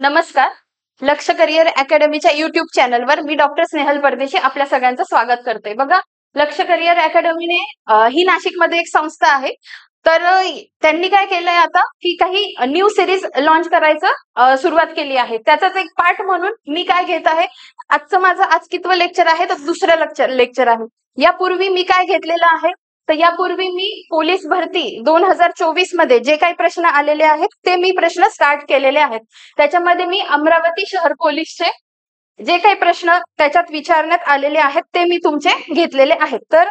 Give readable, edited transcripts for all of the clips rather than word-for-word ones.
नमस्कार. लक्ष career अकॅडमीच्या YouTube चॅनलवर मी डॉक्टर स्नेहल परदेशी आपल्या सगळ्यांचं स्वागत करते. बघा, लक्ष करिअर अकॅडमीने ही नाशिकमध्ये एक संस्था आहे. तर त्यांनी काय केलंय आता की काही न्यू सिरीज लॉन्च करायचं सुरुवात केली आहे. त्याचाच एक पार्ट म्हणून मी काय घेत आहे, आजचं माझं आज कितवं लेक्चर आहे तर दुसरं लेक्चर आहे. यापूर्वी मी काय घेतलेलं आहे, तर यापूर्वी मी पोलीस भरती 2024 मध्ये जे काही प्रश्न आलेले आहेत ते मी प्रश्न स्टार्ट केलेले आहेत. त्याच्यामध्ये मी अमरावती शहर पोलीसचे जे काही प्रश्न त्याच्यात विचारण्यात आलेले आहेत ते मी तुमचे घेतलेले आहेत. तर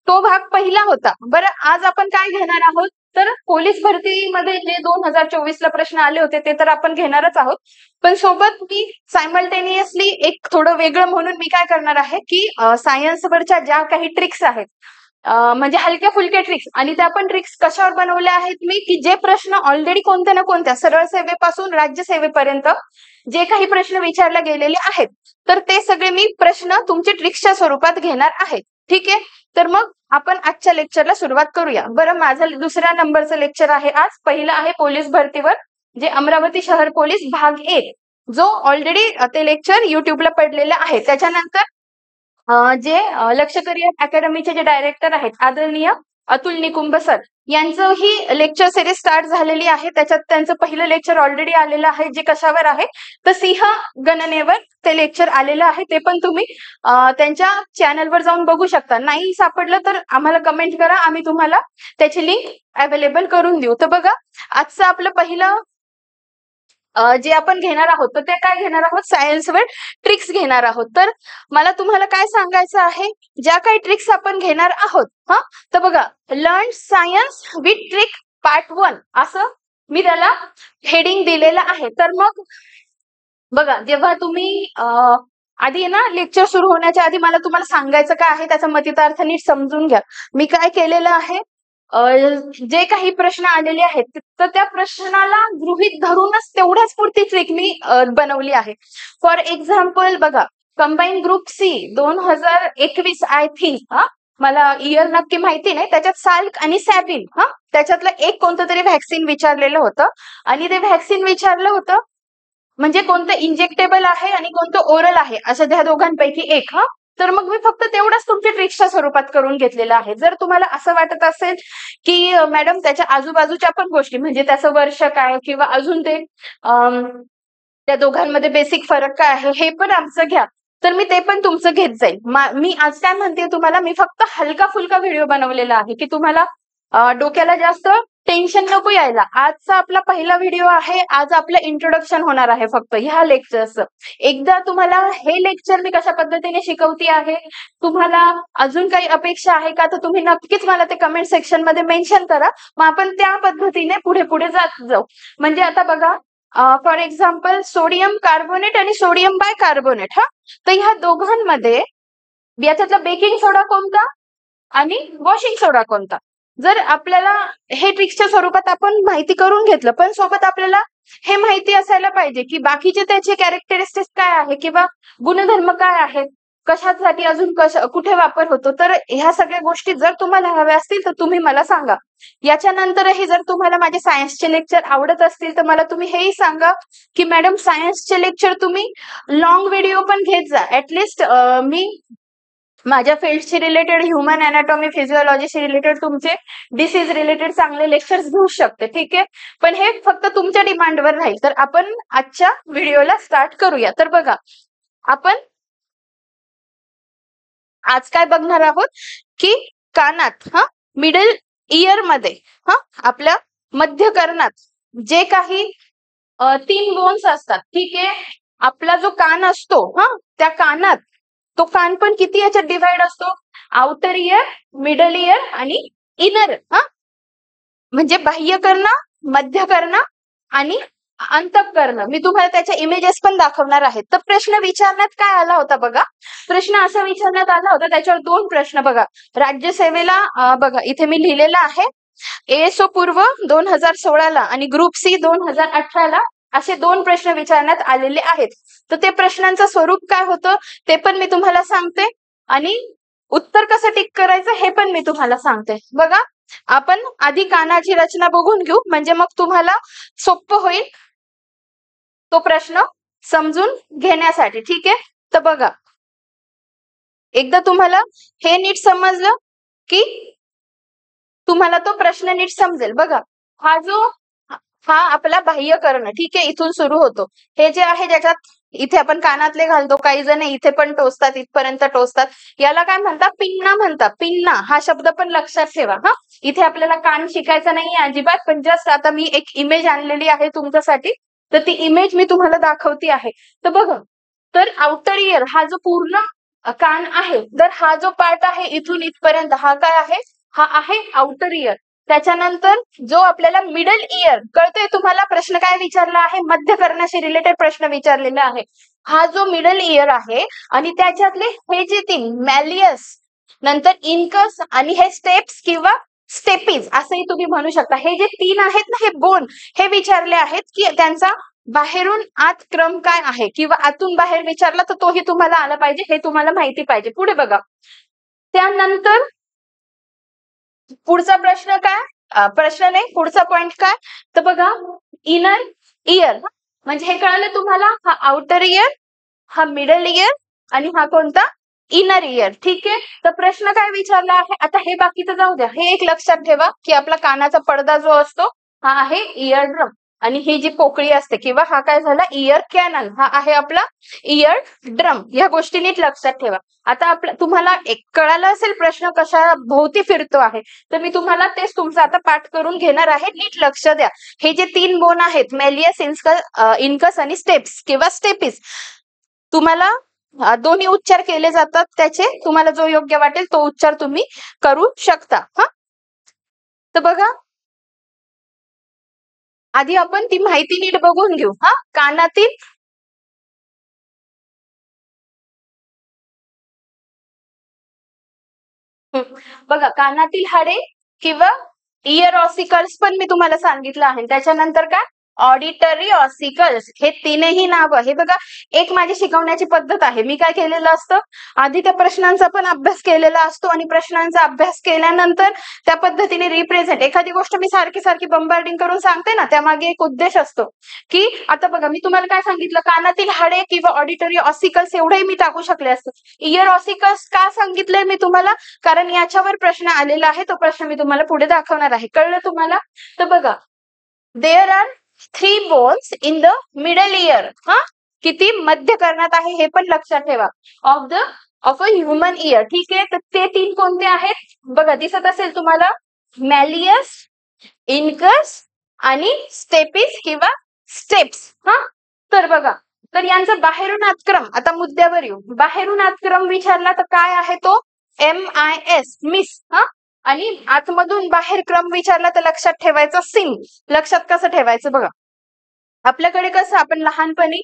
तो भाग पहिला होता. बरं, आज आपण काय घेणार आहोत, तर पोलीस भरतीमध्ये जे 2024 ला प्रश्न आले होते ते तर आपण घेणारच आहोत. पण सोबत मी सायमल्टेनियसली एक थोडं वेगळं म्हणून मी काय करणार आहे की सायन्सवरच्या ज्या काही ट्रिक्स आहेत, म्हणजे हलक्या फुलक्या ट्रिक्स, आणि त्या पण ट्रिक्स कशावर बनवल्या आहेत मी, की जे प्रश्न ऑलरेडी कोणत्या ना कोणत्या सरळ सेवेपासून राज्यसेवेपर्यंत जे काही प्रश्न विचारले गेलेले आहेत, तर ते सगळे मी प्रश्न तुमचे ट्रिक्सच्या स्वरूपात घेणार आहे. ठीक आहे, तर मग आपण आजच्या लेक्चरला सुरुवात करूया. बरं, माझं दुसऱ्या नंबरचं लेक्चर आहे आज. पहिलं आहे पोलीस भरतीवर, जे अमरावती शहर पोलीस भाग 1, जो ऑलरेडी ते लेक्चर युट्यूबला पडलेलं आहे. त्याच्यानंतर जे लक्ष करिअर अकॅडमीचे जे डायरेक्टर आहेत आदरणीय अतुल निकुंभ सर, यांचं ही लेक्चर सिरीज स्टार्ट झालेली आहे. त्याच्यात त्यांचं पहिलं लेक्चर ऑलरेडी आलेलं आहे, जे कशावर आहे तर सिंह गणनेवर ते लेक्चर आलेलं आहे. ते पण तुम्ही त्यांच्या चॅनलवर जाऊन बघू शकता. नाही सापडलं तर आम्हाला कमेंट करा, आम्ही तुम्हाला त्याची लिंक अवेलेबल करून देऊ. तर बघा, आजचं आपलं पहिलं जे आपण घेणार आहोत तर ते काय घेणार आहोत, सायन्सवर ट्रिक्स घेणार आहोत. तर मला तुम्हाला काय सांगायचं आहे, ज्या काही ट्रिक्स आपण घेणार आहोत, तर बघा, learn science with trick part 1 असं मी त्याला हेडिंग दिलेलं आहे. तर मग बघा, जेव्हा तुम्ही आधी ना लेक्चर सुरू होण्याच्या आधी मला तुम्हाला सांगायचं काय आहे त्याचा मतितार्थ नीट समजून घ्या. मी काय केलेलं आहे, जे काही प्रश्न आलेले आहेत तर त्या प्रश्नाला गृहीत धरूनच तेवढ्याच पुरती ट्रिक मी बनवली आहे. फॉर एक्झाम्पल बघा, combine group C 2021 I think, मला इयर नक्की माहिती नाही, त्याच्यात साल्क आणि सॅबिन, त्याच्यातलं एक कोणतं तरी व्हॅक्सिन विचारलेलं होतं. आणि ते व्हॅक्सिन विचारलं होतं म्हणजे कोणतं इंजेक्टेबल आहे आणि कोणतं ओरल आहे, असं त्या दोघांपैकी एक. तर मग मी फक्त तेवढंच तुमच्या ट्रिक्सच्या स्वरूपात करून घेतलेलं आहे. जर तुम्हाला असं वाटत असेल की मॅडम त्याच्या आजूबाजूच्या पण गोष्टी, म्हणजे त्याचं वर्ष काय किंवा अजून ते त्या दोघांमध्ये बेसिक फरक काय आहे हे पण आमचं घ्या, तर मी ते पण तुमचं घेत जाईल. मी आज काय म्हणते तुम्हाला, मी फक्त हलका फुलका व्हिडिओ बनवलेला आहे की तुम्हाला डोक्याला जास्त टेन्शन नको यायला. आजचा आपला पहिला व्हिडिओ आहे. आज आपलं इंट्रोडक्शन होणार आहे फक्त ह्या लेक्चरचं. एकदा तुम्हाला हे लेक्चर मी कशा पद्धतीने शिकवते आहे, तुम्हाला अजून काही अपेक्षा आहे का, तर तुम्ही नक्कीच मला ते कमेंट सेक्शन मध्ये मेन्शन करा. मग आपण त्या पद्धतीने पुढे पुढे जात जाऊ. म्हणजे आता बघा, फॉर एक्झाम्पल सोडियम कार्बोनेट आणि सोडियम बायकार्बोनेट, तर ह्या दोघांमध्ये याच्यातला बेकिंग सोडा कोणता आणि वॉशिंग सोडा कोणता, जर आपल्याला हे ट्रिक्सच्या स्वरूपात आपण माहिती करून घेतलं, पण सोबत आपल्याला हे माहिती असायला पाहिजे की बाकीचे त्याचे कॅरेक्टरिस्टिक्स काय आहे किंवा गुणधर्म काय आहेत, कशासाठी अजून कुठे वापर होतो. तर ह्या सगळ्या गोष्टी जर तुम्हाला हव्या असतील तर तुम्ही मला सांगा. याच्यानंतरही जर तुम्हाला माझे सायन्सचे लेक्चर आवडत असतील तर मला तुम्ही हेही सांगा की मॅडम सायन्सचे लेक्चर तुम्ही लॉंग व्हिडिओ पण घेत जा. ऍटलिस्ट मी माझ्या फील्डशी रिलेटेड, ह्युमन अॅनाटॉमी फिजिओलॉजीशी रिलेटेड, तुमचे डिसीज रिलेटेड चांगले लेक्चर्स घेऊ शकते. ठीक आहे, पण हे फक्त तुमच्या डिमांडवर राहील. तर आपण आजच्या व्हिडिओला स्टार्ट करूया. तर बघा, आपण आज काय बघणार आहोत की कानात, मिडल इयर मध्ये, आपल्या मध्य कर्णात जे काही 3 बोन्स असतात. ठीक आहे, आपला जो कान असतो, त्या कानात तो कान पण किती याच्यात डिवाइड असतो, आउटर इयर, मिडल इयर आणि इनर, म्हणजे बाह्य कर्ण, मध्य कर्ण आणि अंतःकर्ण. मी तुम्हाला त्याच्या इमेजेस पण दाखवणार आहेत. तर प्रश्न विचारण्यात काय आला होता बघा, प्रश्न असा विचारण्यात आला होता, त्याच्यावर 2 प्रश्न बघा. राज्यसेवेला बघा इथे मी लिहिलेलं आहे, एएसओ पूर्व 2016 ला आणि ग्रुप सी 2018 ला असे 2 प्रश्न विचारण्यात आलेले आहेत. तर ते प्रश्नांचं स्वरूप काय होतं ते पण मी तुम्हाला सांगते आणि उत्तर कसं टिक करायचं हे पण मी तुम्हाला सांगते. बघा, आपण आधी कानाची रचना बघून घेऊ, म्हणजे मग तुम्हाला सोपं होईल. तो प्रश्न समजून घेण्यासाठी. ठीक आहे, तर बघा एकदा तुम्हाला हे नीट समजलं की तुम्हाला तो प्रश्न नीट समजेल. बघा हा आपला बाह्यकर्ण. ठीक आहे, इथून सुरू होतो. हे जे आहे ज्याच्यात इथे आपण कानातले घालतो, काही जण इथे पण टोचतात, इथपर्यंत टोचतात, याला काय म्हणतात? पिन्ना म्हणतात. पिन्ना हा शब्द पण लक्षात ठेवा. हा इथे आपल्याला कान शिकायचा नाहीये अजिबात, पण जस्ट आता मी एक इमेज आणलेली आहे तुमच्यासाठी, तर ती इमेज मी तुम्हाला दाखवते आहे. तर बघा, तर आउटर इयर हा जो पूर्ण कान आहे, तर हा जो पार्ट आहे इथून इथपर्यंत हा काय आहे? हा आहे आउटर इयर. त्याच्यानंतर जो आपल्याला मिडल इयर, कळतोय तुम्हाला प्रश्न काय विचारला आहे? मध्यकर्णाशी रिलेटेड प्रश्न विचारलेला आहे. हा जो मिडल इयर आहे आणि त्याच्यातले हे जे तीन मॅलियस, नंतर इनकस आणि हे स्टेप्स किंवा स्टेपीज असंही तुम्ही म्हणू शकता. हे जे तीन आहेत ना, हे बोन, हे विचारले आहेत की त्यांचा बाहेरून आत क्रम काय आहे, किंवा आतून बाहेर विचारला तर तोही तुम्हाला आला पाहिजे, हे तुम्हाला माहिती पाहिजे. पुढे बघा, त्यानंतर पुढचा प्रश्न काय? प्रश्न नाही, पुढचा पॉइंट काय? तर बघा, इनर इयर म्हणजे हे कळलं तुम्हाला? हा आउटर इयर, हा मिडल इयर आणि हा कोणता? Inner year. ठीक आहे, तर प्रश्न काय विचारला आहे? आता हे बाकीचं जाऊ द्या, हे एक लक्षात ठेवा की आपला कानाचा पडदा जो असतो हा आहे इयर ड्रम, आणि ही जी पोकळी असते किंवा हा काय झाला? इयर कॅनल, हा आहे आपला इयर ड्रम. या गोष्टी नीट लक्षात ठेवा. आता तुम्हाला एक कळालं असेल प्रश्न कशा भोवती फिरतो आहे, तर मी तुम्हाला तेच तुमचा आता पाठ करून घेणार आहे. नीट लक्ष द्या. हे जे तीन बोन आहेत, मेलियस, इनकस आणि स्टेप्स किंवा स्टेपिस, तुम्हाला दोन्ही उच्चार केले जातात त्याचे. तुम्हाला जो योग्य वाटेल तो उच्चार तुम्ही करू शकता. हा, तर बघा आधी आपण ती माहिती नीट बघून घेऊ. हा, कानातील बघा, कानातील हाडे किंवा इयर ऑसिकल्स पण मी तुम्हाला सांगितलं आहे. त्याच्यानंतर काय? Auditory ossicles. हे तीनही नावं, हे बघा एक माझी शिकवण्याची पद्धत आहे. मी काय केलेलं असतं, आधी त्या प्रश्नांचा पण अभ्यास केलेला असतो आणि प्रश्नांचा अभ्यास केल्यानंतर त्या पद्धतीने रिप्रेझेंट, एखादी गोष्ट मी सारखी सारखी बंबार्डिंग करून सांगते ना, त्यामागे एक उद्देश असतो की आता बघा मी तुम्हाला काय सांगितलं, कानातील हाडे किंवा ऑडिटरी ऑसिकल्स एवढंही मी टाकू शकले असतं. इयर ऑसिकल्स का सांगितलंय मी तुम्हाला? कारण याच्यावर प्रश्न आलेला आहे, तो प्रश्न मी तुम्हाला पुढे दाखवणार आहे. कळलं तुम्हाला? तर बघा, there are 3 bones in the middle ear. हा, किती? मध्य कर्णात आहे हे पण लक्षात ठेवा. Of a human ear. ठीक आहे, तर ते तीन कोणते आहेत? बघा दिसत असेल तुम्हाला, मॅलियस, इनकस आणि स्टेपिस किंवा स्टेप्स. हा, तर बघा, तर यांचा बाहेरून आतक्रम, आता मुद्द्यावर येऊ. बाहेरून आतक्रम विचारला तर काय आहे तो? MIS, miss. हा, आणि आतमधून बाहेर क्रम विचारला तर लक्षात ठेवायचा सिम. लक्षात कसं ठेवायचं? बघा, आपल्याकडे कसं आपण लहानपणी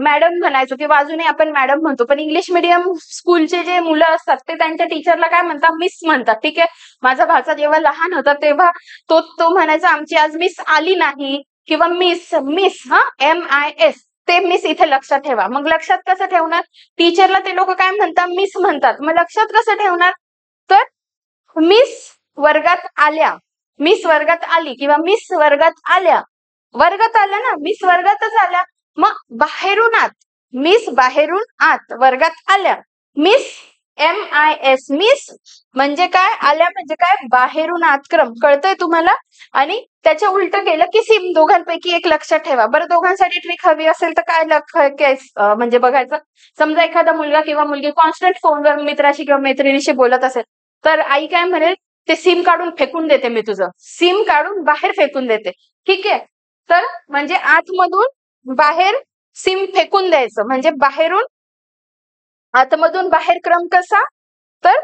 मॅडम म्हणायचो किंवा अजूनही आपण मॅडम म्हणतो, पण इंग्लिश मिडियम स्कूलचे जे मुलं असतात ते त्यांच्या टीचरला काय म्हणतात? मिस म्हणतात. ठीक आहे, माझा भाचा जेव्हा लहान होता तेव्हा तो म्हणायचा आमची आज मिस आली नाही, किंवा मिस मिस. हा, MIS, ते मिस इथे लक्षात ठेवा. मग लक्षात कसं ठेवणार? टीचरला ते लोक काय म्हणतात? मिस म्हणतात. मग लक्षात कसं ठेवणार? तर मिस वर्गात आल्या, मिस वर्गात आली किंवा मिस वर्गात आल्या. वर्गात आल्या ना, मिस वर्गातच आल्या. मग बाहेरून आत, मिस बाहेरून आत वर्गात आल्या. मिस MIS, मिस म्हणजे काय? आल्या म्हणजे काय? बाहेरून आतक्रम. कळतंय तुम्हाला? आणि त्याच्या उलट केलं की सिम. दोघांपैकी एक लक्षात ठेवा. बरं, दोघांसाठी ट्रिक हवी असेल तर काय म्हणजे बघायचं, समजा एखादा मुलगा किंवा मुलगी कॉन्स्टंट फोनवर मित्राशी किंवा मैत्रिणीशी बोलत असेल, तर आई काय म्हणेल? ते सिम काढून फेकून देते मी तुझं. सिम काढून बाहेर फेकून देते. ठीक आहे, तर म्हणजे आतमधून बाहेर सिम फेकून द्यायचं, म्हणजे बाहेरून आतमधून बाहेर क्रम कसा? तर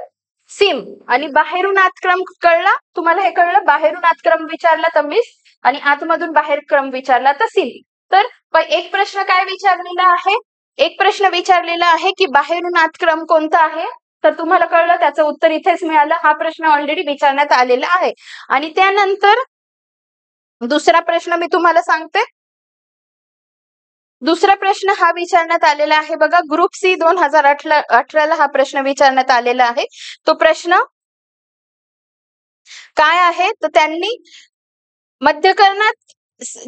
सिम. आणि बाहेरून आत क्रम कळला तुम्हाला? हे कळलं? बाहेरून आत क्रम विचारला तर मिस, आणि आतमधून बाहेर क्रम विचारला तर सिम. तर एक प्रश्न काय विचारलेला आहे? एक प्रश्न विचारलेला आहे की बाहेरून आत क्रम कोणता आहे? तर तुम्हाला कळलं, त्याचं उत्तर इथेच मिळालं. हा प्रश्न ऑलरेडी विचारण्यात आलेला आहे. आणि त्यानंतर दुसरा प्रश्न मी तुम्हाला सांगते. दुसरा प्रश्न हा विचारण्यात आलेला आहे बघा, ग्रुप C 2018ला हा प्रश्न विचारण्यात आलेला आहे. तो प्रश्न काय आहे? तर त्यांनी मध्यकर्णात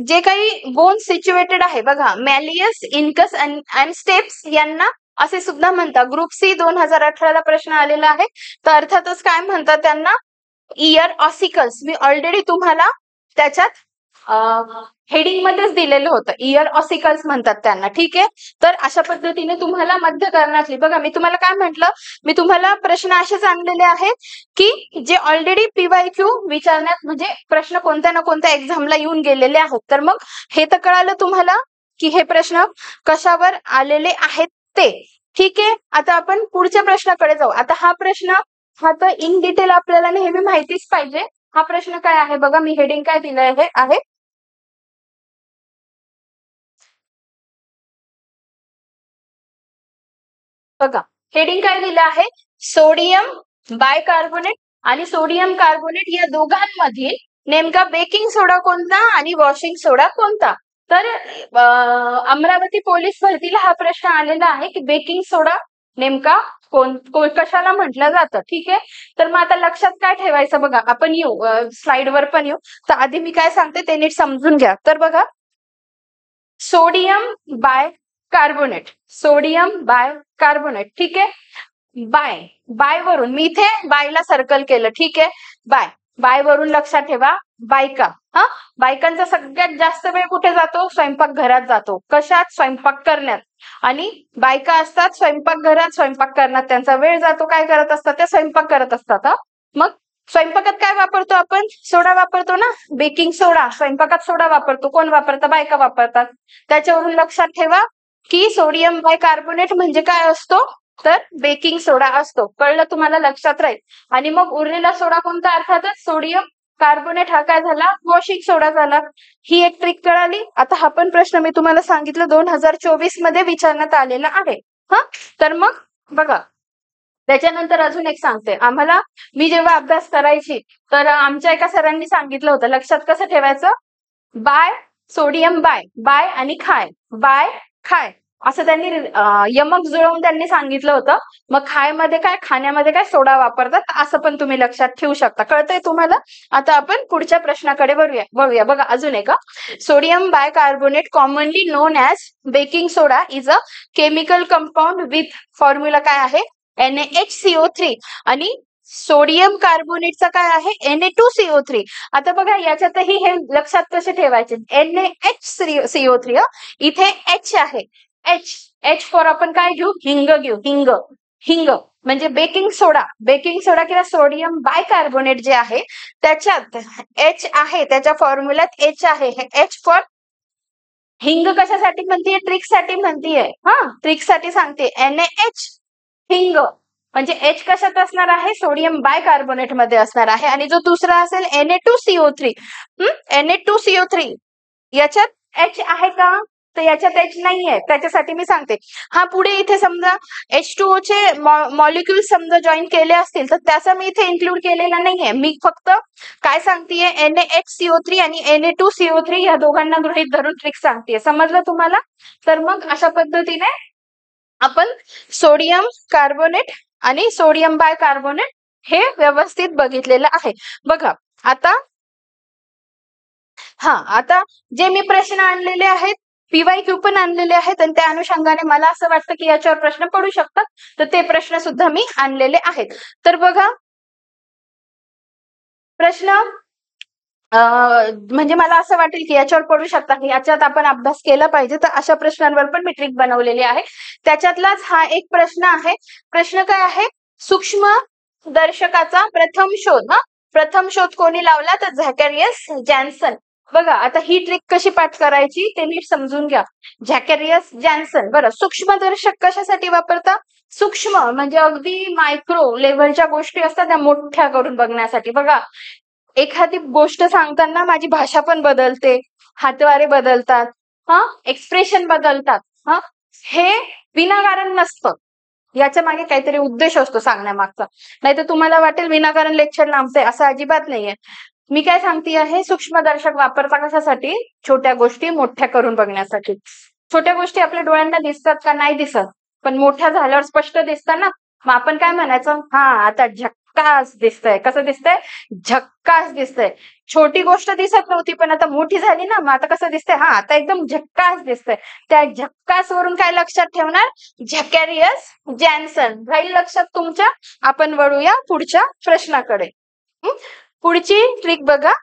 जे काही बोन सिच्युएटेड आहे बघा, मॅलियस, इनकस अँड स्टेप्स यांना असे सुद्धा म्हणतात. ग्रुप सी 2018 ला प्रश्न आलेला आहे. तर अर्थातच काय म्हणतात त्यांना, इयर ऑसिकल्स. मी ऑलरेडी तुम्हाला त्याच्यात हेडिंग मध्येच दिलेलं होतं, इयर ऑसिकल्स म्हणतात त्यांना. ठीक आहे. तर अशा पद्धतीने तुम्हाला मध्य कर्णातली बघा, मी तुम्हाला काय म्हटलं, मी तुम्हाला प्रश्न असेच आणलेले आहेत की जे ऑलरेडी पीवायक्यू विचारण्यात म्हणजे प्रश्न कोणत्या ना कोणत्या एक्झामला येऊन गेलेले आहेत. तर मग हे तर कळालं तुम्हाला की हे प्रश्न कशावर आलेले आहेत ते. ठीक आहे. आता आपण पुढच्या प्रश्नाकडे जाऊ. आता हा प्रश्न हा तर इन डिटेल आपल्याला नेहमी माहितीच पाहिजे. हा प्रश्न काय आहे बघा, मी हेडिंग काय दिलं आहे, बघा हेडिंग काय दिलं आहे, सोडियम बायकार्बोनेट आणि सोडियम कार्बोनेट या दोघांमधील नेमका बेकिंग सोडा कोणता आणि वॉशिंग सोडा कोणता. तर अमरावती पोलीस भरतीला हा प्रश्न आलेला आहे की बेकिंग सोडा नेमका कशाला म्हटलं जातं. ठीक आहे. तर मग आता लक्षात काय ठेवायचं बघा, आपण येऊ स्लाइडवर पण येऊ. तर आधी मी काय सांगते ते नीट समजून घ्या. तर बघा, sodium bicarbonate, sodium bicarbonate. ठीक आहे. बाय वरून मी इथे बायला सर्कल केलं. ठीक आहे. बाय वरून लक्षात ठेवा, बायका. हा, बायकांचा सगळ्यात जास्त वेळ कुठे जातो, स्वयंपाक घरात जातो. कशात, स्वयंपाक करण्यात. आणि बायका असतात स्वयंपाक घरात, स्वयंपाक करण्यात त्यांचा वेळ जातो. काय करत असतात, त्या स्वयंपाक करत असतात. हा, मग स्वयंपाकात काय वापरतो आपण, सोडा वापरतो ना, बेकिंग सोडा. स्वयंपाकात सोडा वापरतो, कोण वापरतं, बायका वापरतात. त्याच्यावरून लक्षात ठेवा की सोडियम बायकार्बोनेट म्हणजे काय असतो, तर बेकिंग सोडा असतो. कळलं तुम्हाला, लक्षात राहील. आणि मग उरलेला सोडा कोणता, अर्थातच सोडियम कार्बोनेट हा काय झाला, वॉशिंग सोडा झाला. ही एक ट्रिक कळाली. आता हा पण प्रश्न मी तुम्हाला सांगितलं 2024 मध्ये विचारण्यात आलेला आहे. हा, तर मग बघा, त्याच्यानंतर अजून एक सांगते. आम्हाला मी जेव्हा अभ्यास करायची तर आमच्या एका सरांनी सांगितलं होतं, लक्षात कसं ठेवायचं, बाय सोडियम बाय आणि बाय खाय असं त्यांनी यमक जुळवून त्यांनी सांगितलं होतं. मग खायमध्ये काय, खाण्यामध्ये काय, सोडा वापरतात, असं पण तुम्ही लक्षात ठेवू शकता. कळतंय तुम्हाला. आता आपण पुढच्या प्रश्नाकडे वळूया. बघा अजून एक, sodium bicarbonate commonly non as baking soda is a chemical compound with formula काय आहे, NaHCO3. आणि सोडियम कार्बोनेटचा काय आहे, Na2CO3. आता बघा याच्यातही हे लक्षात कसे ठेवायचे, NaHCO3 इथे H आहे. H फॉर आपण काय घेऊ, हिंग घेऊ. हिंग म्हणजे बेकिंग सोडा किंवा सोडियम बायकार्बोनेट जे आहे त्याच्यात H आहे, त्याच्या फॉर्म्युल्यात H आहे. हे H फॉर हिंग कशासाठी म्हणतीये, ट्रिकसाठी म्हणतीये. हा, ट्रिकसाठी सांगते. NaH हिंग म्हणजे H कशात असणार आहे, सोडियम बायकार्बोनेट मध्ये असणार आहे. आणि जो दुसरा असेल Na2CO3, Na2CO3 याच्यात H आहे का, तर याच्यात H नाहीये. त्याच्यासाठी मी सांगते. हा, पुढे इथे समजा H2O चे मॉलिक्युल समजा जॉईन केले असतील तर त्याचा मी इथे इन्क्लूड केलेला नाहीये. मी फक्त काय सांगतेय, NaHCO3 आणि Na2CO3 या दोघांना गृहीत धरून ट्रिक सांगतेय. समजलं तुम्हाला. तर मग अशा पद्धतीने आपण सोडियम कार्बोनेट आणि सोडियम बायकार्बोनेट हे व्यवस्थित बघितलेलं आहे. बघा आता जे मी प्रश्न आणलेले आहेत, पीवायक्यू पण आणलेले आहेत आणि त्या अनुषंगाने मला असं वाटतं की याच्यावर प्रश्न पडू शकतात. तर ते प्रश्न सुद्धा मी आणलेले आहेत. तर बघा, प्रश्न म्हणजे मला असं वाटेल की याच्यावर पडू शकता की याच्यात आपण अभ्यास केला पाहिजे. तर अशा प्रश्नांवर पण मी ट्रिक बनवलेली आहे. त्याच्यातलाच हा एक प्रश्न आहे. प्रश्न काय आहे, सूक्ष्म दर्शकाचा प्रथम शोध कोणी लावला, तर झॅकॅरियस जॅन्सन. बघा आता ही ट्रिक कशी पाठ करायची ते नीट समजून घ्या. झॅकॅरियस जॅन्सन. बरं, सूक्ष्मदर्शक कशासाठी वापरतात, सूक्ष्म म्हणजे अगदी मायक्रो लेव्हलच्या गोष्टी असतात त्या मोठ्या करून बघण्यासाठी. बघा, एखादी गोष्ट सांगताना माझी भाषा पण बदलते, हातवारे बदलतात, एक्सप्रेशन बदलतात. हे विनाकारण नसतं, याच्या मागे काहीतरी उद्देश असतो सांगण्यामागचा. नाहीतर तुम्हाला वाटेल विनाकारण लेक्चर लांबते, असं अजिबात नाहीये. मी काय सांगते आहे, सूक्ष्मदर्शक वापरता कशासाठी, छोट्या गोष्टी मोठ्या करून बघण्यासाठी. छोट्या गोष्टी आपल्या डोळ्यांना दिसतात का, नाही दिसत, पण मोठ्या झाल्यावर स्पष्ट दिसतात ना. मग आपण काय म्हणायचं, हा आता झक्कास दिसतंय. कसं दिसतंय? झक्कास दिसतंय. छोटी गोष्ट दिसत नव्हती पण आता मोठी झाली ना, मग आता कसं दिसतंय? हा, आता एकदम झक्कास दिसतंय. त्या झक्कास वरून काय लक्षात ठेवणार? झॅकॅरियस जॅन्सन राहील लक्षात तुमच्या. आपण वळूया पुढच्या प्रश्नाकडे. पुढची ट्रिक बघा.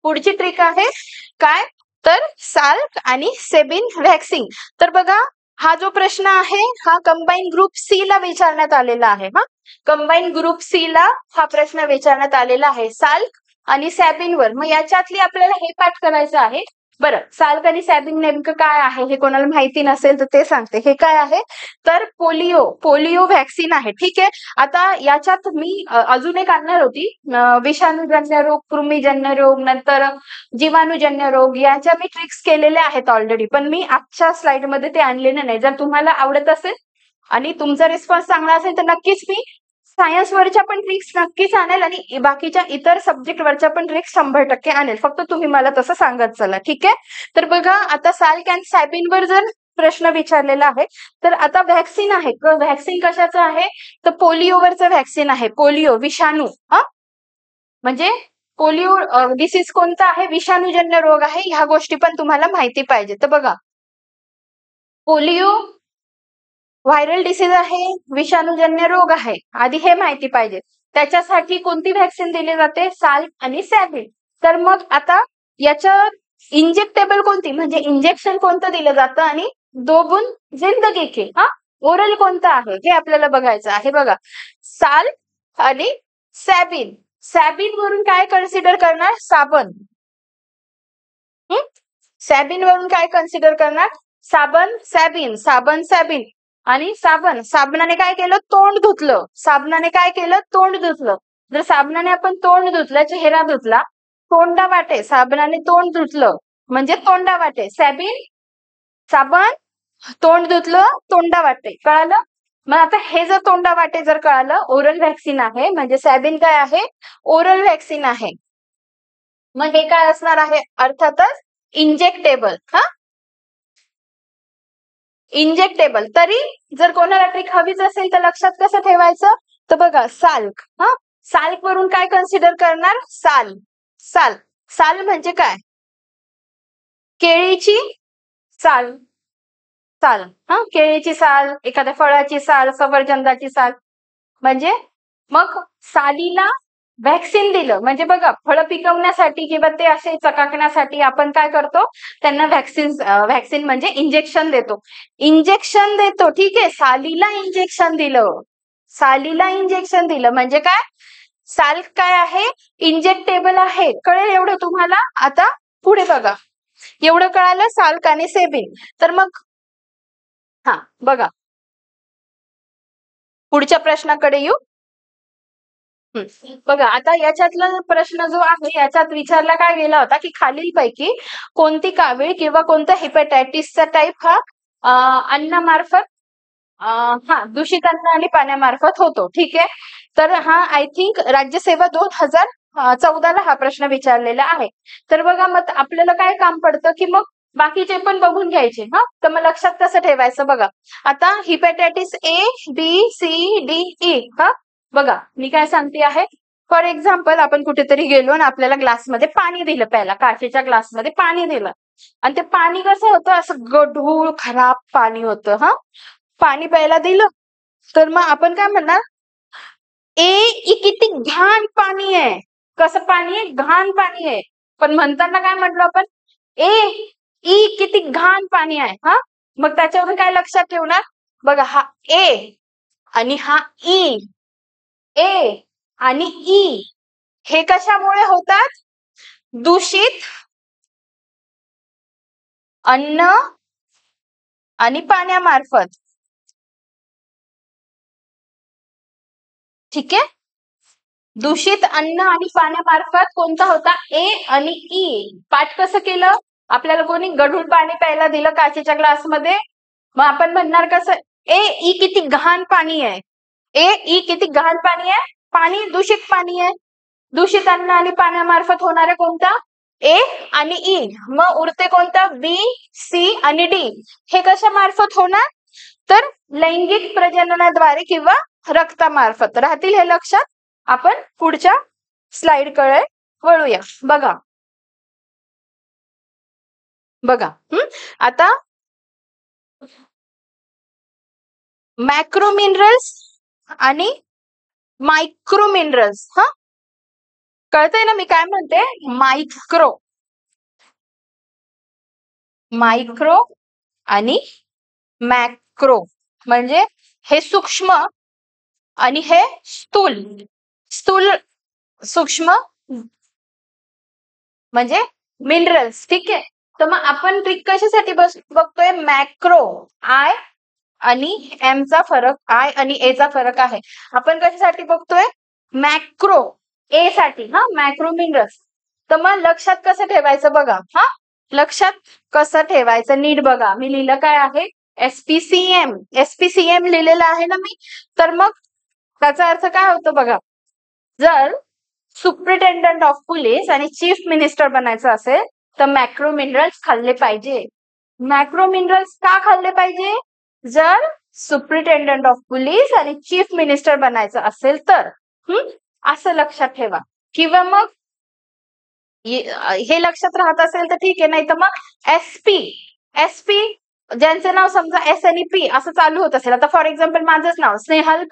पुढची ट्रिक आहे काय? तर साल्क आणि सेबिन व्हॅक्सिन. तर बघा, हा जो प्रश्न आहे हा कंबाईन ग्रुप सी ला विचारण्यात आलेला आहे. हा, कंबाईन ग्रुप सी ला हा प्रश्न विचारण्यात आलेला आहे साल्क आणि सॅबिन वर. मग याच्यातली आपल्याला हे पाठ करायचं आहे. बरं, साल्क आणि सॅबिन नेमकं काय आहे हे कोणाला माहिती नसेल तर ते सांगते. हे काय आहे? तर पोलिओ व्हॅक्सिन आहे. ठीक आहे. आता याच्यात मी अजून एक आणणार होती, विषाणूजन्य रोग, कृमीजन्य रोग, नंतर जीवाणूजन्य रोग, याच्या मी ट्रिक्स केलेल्या आहेत ऑलरेडी, पण मी आजच्या स्लाइड मध्ये ते आणलेले नाही. जर तुम्हाला आवडत असेल आणि तुमचा रिस्पॉन्स चांगला असेल तर नक्कीच मी सायन्स वरच्या पण ट्रिक्स नक्कीच आणेल आणि बाकीच्या इतर सब्जेक्ट वरच्या पण ट्रिक्स 100% आणेल. फक्त तुम्ही मला तसं सांगत चला. ठीक आहे. तर बघा, आता साल्क अँड सॅबिन वर जर प्रश्न विचारलेला आहे तर आता व्हॅक्सिन आहे. व्हॅक्सिन कशाचं आहे? तर पोलिओवरचं व्हॅक्सिन आहे. पोलिओ विषाणू, म्हणजे पोलिओ डिसीज कोणता आहे? विषाणूजन्य रोग आहे. ह्या गोष्टी पण तुम्हाला माहिती पाहिजे. तर बघा, पोलिओ व्हायरल डिसीज आहे, विषाणूजन्य रोग आहे. आधी हे माहिती पाहिजे. त्याच्यासाठी कोणती व्हॅक्सिन दिली जाते? साल्क आणि सॅबिन. तर मग आता याच्या इंजेक्टेबल कोणती, म्हणजे इंजेक्शन कोणतं दिलं जातं आणि दोगुन जिंदगी के ओरल कोणतं आहे हे आपल्याला बघायचं आहे. बघा, साल्क आणि सॅबिन. सॅबिन वरून काय कन्सिडर करणार? साबण. सॅबिन वरून काय कन्सिडर करणार? साबण, सॅबिन, साबण, सॅबिन. आणि साबणाने काय केलं? तोंड धुतलं. साबणाने काय केलं? तोंड धुतलं. जर साबणाने आपण तोंड धुतलं, चेहरा धुतला, तोंडा वाटे साबणाने तोंड धुतलं म्हणजे तोंडा वाटे. सॅबिन, साबण, तोंड धुतलं, तोंडा वाटे. कळालं? मग आता हे जर तोंडा वाटे जर कळालं, ओरल व्हॅक्सिन आहे, म्हणजे सॅबिन काय आहे? ओरल व्हॅक्सिन आहे. मग हे काय असणार आहे? अर्थातच इंजेक्टेबल. इंजेक्टेबल. तरी जर कोणाला ट्रिक हवीच असेल तर लक्षात कसं ठेवायचं? तर बघा, साल्क. साल्क वरून काय कन्सिडर करणार? साल. साल म्हणजे काय? केळीची साल. केळीची साल, एखाद्या फळाची साल, सफरचंदाची साल. म्हणजे मग सालीला व्हॅक्सिन दिलं म्हणजे बघा, फळं पिकवण्यासाठी किंवा ते असे चकाकण्यासाठी आपण काय करतो? त्यांना व्हॅक्सिन म्हणजे इंजेक्शन देतो. ठीक आहे. सालीला इंजेक्शन दिलं म्हणजे काय? साल्क काय आहे? इंजेक्टेबल आहे. कळेल एवढं तुम्हाला? आता पुढे बघा. एवढं कळालं साल्क आणि सेबिन. तर मग बघा, पुढच्या प्रश्नाकडे येऊ. बघा, आता याच्यातला प्रश्न जो आहे याच्यात विचारला काय गेला होता की खालीलपैकी कोणती कावीळ किंवा कोणता हेपॅटायटिसचा टाईप हा अन्नामार्फत दूषित अन्न आणि पाण्यामार्फत होतो. ठीक आहे. तर हा आय थिंक राज्यसेवा 2014ला हा प्रश्न विचारलेला आहे. तर बघा, मग आपल्याला काय काम पडतं की मग बाकीचे पण बघून घ्यायचे. तर मग लक्षात कसं ठेवायचं? बघा, आता हिपॅटायटिस ए, बी, सी, डी, ई. बघा, मी काय सांगते आहे, फॉर एक्झाम्पल आपण कुठेतरी गेलो आणि आपल्याला ग्लासमध्ये पाणी दिलं, प्यायला काचेच्या ग्लासमध्ये पाणी दिलं आणि ते पाणी कसं होतं? असं गढूळ खराब पाणी होतं. पाणी प्यायला दिलं तर मग आपण काय म्हणणार? किती घाण पाणी आहे. कसं पाणी आहे? घाण पाणी आहे. पण म्हणताना काय म्हटलं आपण? किती घाण पाणी आहे. मग त्याच्यावरून काय लक्षात ठेवणार? बघा, हा ए आणि हा ई. ए आणि ई हे कशामुळे होतात? दूषित अन्न आणि पाण्यामार्फत. ठीक आहे. दूषित अन्न आणि पाण्यामार्फत कोणता होता? ए आणि ई. पाठ कसं केलं? आपल्याला कोणी गढूळ पाणी प्यायला दिलं काचेच्या ग्लासमध्ये, मग आपण म्हणणार कसं? ई किती घाण पाणी आहे. ई किती घाण पाणी आहे. पाणी दूषित पाणी आहे. दूषित अन्न आणि पाण्यामार्फत होणारे कोणता? ए आणि ई. मग उरते कोणता? बी, सी आणि डी. हे कशामार्फत होणार? तर लैंगिक प्रजननाद्वारे किंवा रक्तामार्फत. राहतील हे लक्षात? आपण पुढच्या स्लाइड कडे वळूया. बघा बघा आता मॅक्रो मिनरल्स आणि मायक्रो मिनरल्स. हा, कळतंय ना मी काय म्हणते? मायक्रो आणि मॅक्रो म्हणजे हे सूक्ष्म आणि हे स्थूल. स्थूल सूक्ष्म म्हणजे मिनरल्स. ठीक आहे, तर मग आपण ट्रिक कशासाठी बघतोय? मॅक्रो आय आणि एम चा फरक, आय आणि ए चा फरक आहे. आपण कशासाठी बघतोय? मॅक्रो ए साठी. हा, मॅक्रो मिनरल्स. तर मग लक्षात कसं ठेवायचं बघा. हा, लक्षात कसं ठेवायचं नीट बघा. मी लिहिलं काय आहे? एसपीसीएम. एसपीसीएम लिहिलेलं आहे ना मी. तर मग त्याचा अर्थ काय होतो बघा. जर सुप्रिटेंडंट ऑफ पोलीस आणि चीफ मिनिस्टर बनायचं असेल तर मॅक्रो मिनरल्स खाल्ले पाहिजे. मॅक्रो मिनरल्स का खाल्ले पाहिजे? जर सुप्रिटेंडंट ऑफ पोलीस आणि चीफ मिनिस्टर बनायचं असेल तर. असं लक्षात ठेवा. किंवा मग हे लक्षात राहत असेल तर ठीक आहे, नाही तर मग एसपी ज्यांचं नाव समजा एस आणि पी असं चालू होत असेल. आता फॉर एक्झाम्पल माझंच नाव स्नेहल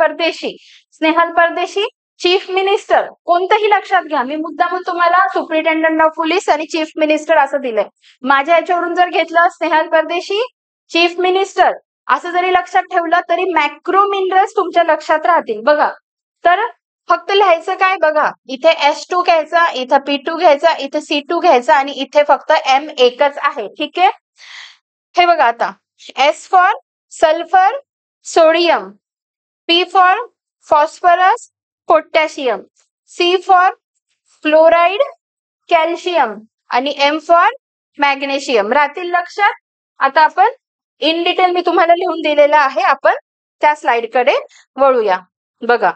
परदेशी चीफ मिनिस्टर. कोणतंही लक्षात घ्या, मी मुद्दामून तुम्हाला सुप्रिटेंडंट ऑफ पोलीस आणि चीफ मिनिस्टर असं दिलंय. माझ्या याच्यावरून जर घेतलं स्नेहल परदेशी चीफ मिनिस्टर असं जरी लक्षात ठेवलं तरी मॅक्रो मिनरल्स तुमच्या लक्षात राहतील. बघा, तर फक्त लिहायचं काय बघा. इथे S2 घ्यायचा, इथं P2 घ्यायचा, इथे C2 घ्यायचा आणि इथे फक्त M एकच आहे. ठीक आहे, हे बघा आता. S for sulphur sodium, P for phosphorus potassium, C for fluoride calcium आणि M फॉर मॅग्नेशियम. राहतील लक्षात. आता आपण इन डिटेल मी तुम्हाला लिहून दिलेलं आहे. आपण त्या स्लाइड कडे वळूया. बघा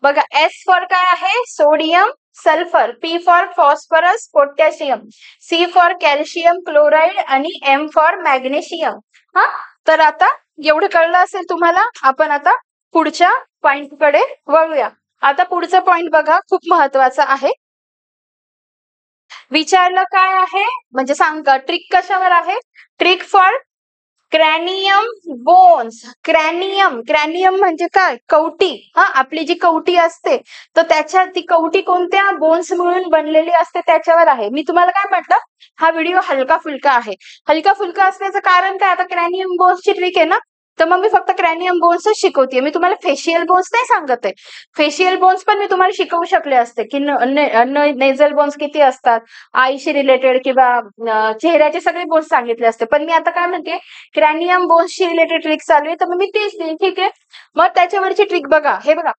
बघा, S फॉर काय आहे? Sodium sulphur, P for phosphorus potassium, C for calcium chloride आणि M फॉर मॅग्नेशियम. हा, तर आता एवढं कळलं असेल तुम्हाला. आपण आता पुढच्या पॉइंट कडे वळूया. आता पुढचा पॉइंट बघा, खूप महत्वाचा आहे. विचारलं काय आहे म्हणजे सांगा. ट्रिक कशावर आहे? Trick for cranium bones. Cranium म्हणजे काय? कवटी. हा, आपली जी कवटी असते तर त्याच्या ती कवटी कोणत्या बोन्स मिळून बनलेली असते त्याच्यावर आहे. मी तुम्हाला काय म्हटलं, हा व्हिडिओ हलका फुलका आहे. हलका फुलका असण्याचं कारण काय? आता क्रॅनियम बोन्सची ट्रिक आहे ना, तर मग मी फक्त क्रॅनियम बोन्सच शिकवते. मी तुम्हाला फेशियल बोन्स नाही सांगत आहे. फेशियल बोन्स पण मी तुम्हाला शिकवू शकले असते की नेझल बोन्स किती असतात, आईशी रिलेटेड किंवा चेहऱ्याचे सगळे बोन्स सांगितले असते. पण मी आता काय म्हणते, क्रॅनियम बोन्सशी रिलेटेड ट्रिक चालू आहे तर मग मी तेच देईन. ठीक आहे, मग त्याच्यावरची ट्रिक बघा. हे बघा,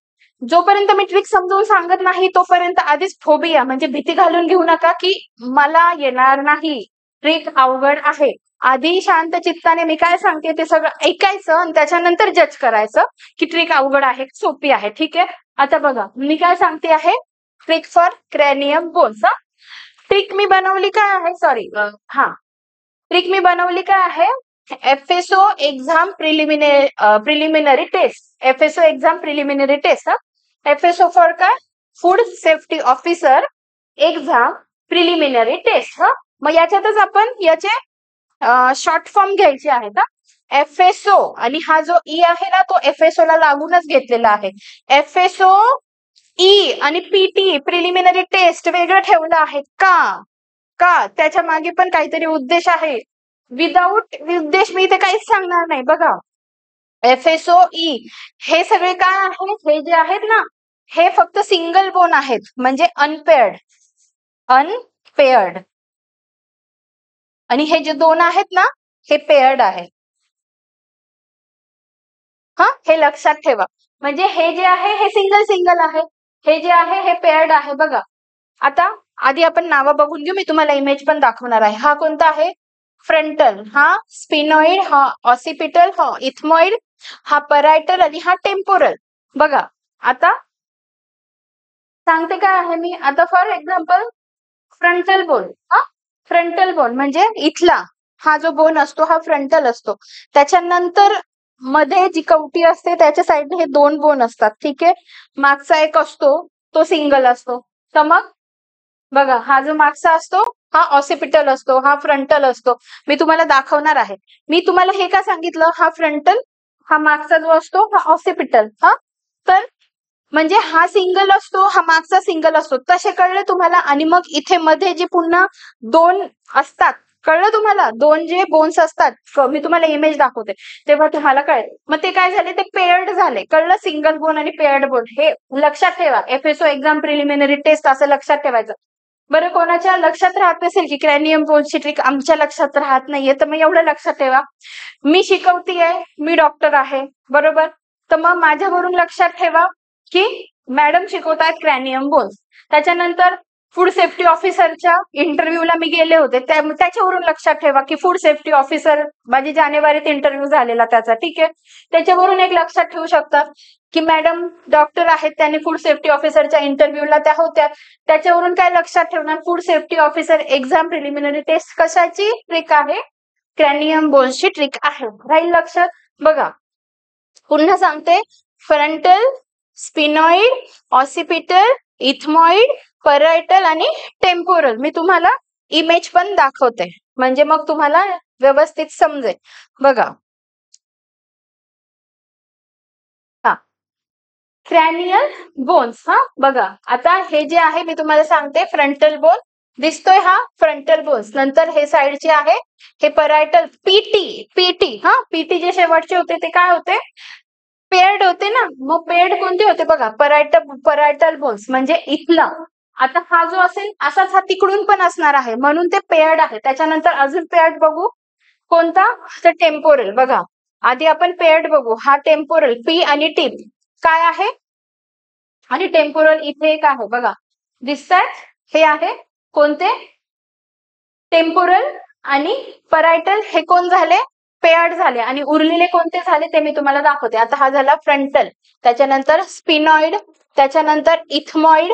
जोपर्यंत मी ट्रिक समजावून सांगत नाही तोपर्यंत आधीच फोबिया म्हणजे भीती घालून घेऊ नका की मला येणार नाही, ट्रिक अवघड आहे. आधी शांत चित्ताने मी काय सांगते ते सगळं ऐकायचं आणि त्याच्यानंतर जज करायचं की ट्रिक अवघड आहे सोपी आहे. ठीक आहे, आता बघा मी काय सांगते आहे. Trick for cranium bones. Trick मी बनवली काय आहे? सॉरी, ट्रिक मी बनवली काय आहे? FSO exam preliminary test. FSO exam preliminary test. FSO for काय? Food safety officer exam preliminary test. मग याच्यातच आपण याचे शॉर्ट फॉर्म घ्यायचे आहेत. FSO आणि हा जो E आहे ना तो FSO ला लागूनच घेतलेला आहे. FSO E आणि PT प्रिलिमिनरी टेस्ट वेगळं ठेवलं आहे का? त्याच्या मागे पण काहीतरी उद्देश आहे. विदाऊट उद्देश मी इथे काहीच सांगणार नाही. बघा, FSO E हे सगळे काय आहे? हे जे आहेत ना हे फक्त सिंगल बोन आहेत म्हणजे अनपेअर्ड. आणि हे जे दोन आहेत ना हे पेअर्ड आहे. हे लक्षात ठेवा. म्हणजे हे जे आहे हे सिंगल आहे, हे जे आहे हे पेअर्ड आहे. बघा, आता आधी आपण नावं बघून घेऊ. मी तुम्हाला इमेज पण दाखवणार आहे. हा कोणता आहे? फ्रंटल, हा स्पिनॉइड, हा ऑसिपिटल, हा इथमॉइड, हा परायटल आणि हा टेम्पोरल. बघा, आता सांगते काय आहे मी. आता for example frontal bone. Frontal bone म्हणजे इथला हा जो बोन असतो हा फ्रंटल असतो. त्याच्यानंतर मध्ये जी कवटी असते त्याच्या साईडने हे दोन बोन असतात. ठीक आहे, मागचा एक असतो तो सिंगल असतो. तर मग बघा, हा जो मागचा असतो हा ऑसिपिटल असतो, हा फ्रंटल असतो. मी तुम्हाला दाखवणार आहे. मी तुम्हाला हे का सांगितलं, हा फ्रंटल, हा मागचा जो असतो हा ऑसिपिटल. हा, तर म्हणजे हा सिंगल असतो, हा मागचा सिंगल असतो, तसे कळले तुम्हाला. आणि मग इथे मध्ये जे पुन्हा दोन असतात, कळलं तुम्हाला, दोन जे बोन्स असतात, मी तुम्हाला इमेज दाखवते तेव्हा तुम्हाला कळेल. मग ते काय झाले, ते पेअर्ड झाले. कळलं, सिंगल बोन आणि पेअर्ड बोन. हे लक्षात ठेवा, FSO एक्झाम प्रिलिमिनरी टेस्ट असं लक्षात ठेवायचं. बरं, कोणाच्या लक्षात राहत नसेल की क्रॅनियम बोनची ट्रिक आमच्या लक्षात राहत नाहीये, तर मग एवढं लक्षात ठेवा, मी शिकवतीये, मी डॉक्टर आहे, बरोबर. तर मग माझ्यावरून लक्षात ठेवा की मॅडम शिकवतायत क्रॅनियम बोन्स. त्याच्यानंतर फूड सेफ्टी ऑफिसरच्या इंटरव्ह्यूला मी गेले होते, त्याच्यावरून लक्षात ठेवा की फूड सेफ्टी ऑफिसर माझी जानेवारीत इंटरव्ह्यू झालेला त्याचा. ठीक आहे, त्याच्यावरून एक लक्षात ठेवू शकतात की मॅडम डॉक्टर आहेत, त्यांनी फूड सेफ्टी ऑफिसरच्या इंटरव्ह्यूला त्या होत्या. त्याच्यावरून काय लक्षात ठेवणार, food safety officer exam preliminary test कशाची ट्रिक आहे, क्रॅनियम बोन्सची ट्रिक आहे. राहील लक्षात. बघा, पुन्हा सांगते, frontal, sphenoid, occipital, ethmoid, parietal आणि टेम्पोरल. मी तुम्हाला इमेज पण दाखवते म्हणजे मग तुम्हाला व्यवस्थित समजेल. बघा, हा क्रॅनियल बोन्स. हा बघा, आता हे जे आहे मी तुम्हाला सांगते, फ्रंटल बोन दिसतोय, हा फ्रंटल बोन्स. नंतर हे साइडचे आहे, हे परायटल, पीटी. हा, पीटी जे शेवटचे होते ते काय होते, पेअर्ड होते ना. मग पेअर्ड कोणते होते बघा, परायटल बोन्स म्हणजे इथला. आता हा जो असेल असाच हा तिकडून पण असणार आहे, म्हणून ते पेअर्ड आहे. त्याच्यानंतर अजून पेअर्ड बघू, कोणता, तर टेम्पोरल. बघा, आधी आपण पेअर्ड बघू, हा टेम्पोरल, पी आणि टी काय आहे, आणि टेम्पोरल इथे एक आहे बघा, दिसतात, हे आहे कोणते, टेम्पोरल आणि परायटल. हे कोण झाले, पेअर्ड झाले. आणि उरलेले कोणते झाले ते मी तुम्हाला दाखवते. आता हा झाला फ्रंटल, त्याच्यानंतर स्पिनॉइड, त्याच्यानंतर इथमॉइड,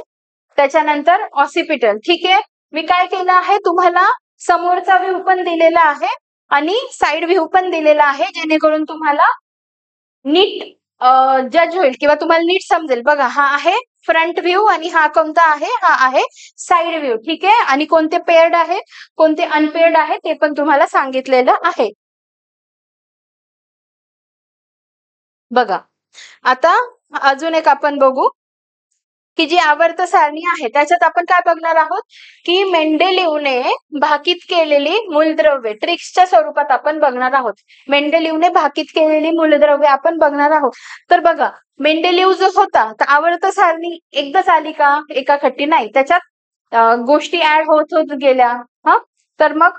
त्याच्यानंतर ऑसिपिटल. ठीक आहे, मी काय केलं आहे, तुम्हाला समोरचा व्ह्यू पण दिलेला आहे आणि साइड व्ह्यू पण दिलेला आहे, जेणेकरून तुम्हाला नीट जज होईल किंवा तुम्हाला नीट समजेल. बघा, हा आहे फ्रंट व्ह्यू आणि हा कोणता आहे, हा आहे साइड व्ह्यू. ठीक आहे, आणि कोणते पेअर्ड आहे, कोणते अनपेअर्ड आहे ते पण तुम्हाला सांगितलेलं आहे. बघा, आता अजून एक आपण बघू की जी आवर्त सारणी आहे त्याच्यात आपण काय बघणार आहोत की मेंडेलिव्हने भाकीत केलेली मूलद्रव्ये ट्रिक्सच्या स्वरूपात आपण बघणार आहोत. मेंडेलिव्हने भाकीत केलेली मूलद्रव्ये आपण बघणार आहोत. तर बघा, मेंडेलिव्ह जो होता तर आवर्त सारणी एकदाच आली का, एका खट्टी नाही, त्याच्यात गोष्टी ऍड होत होत गेल्या. हा, तर मग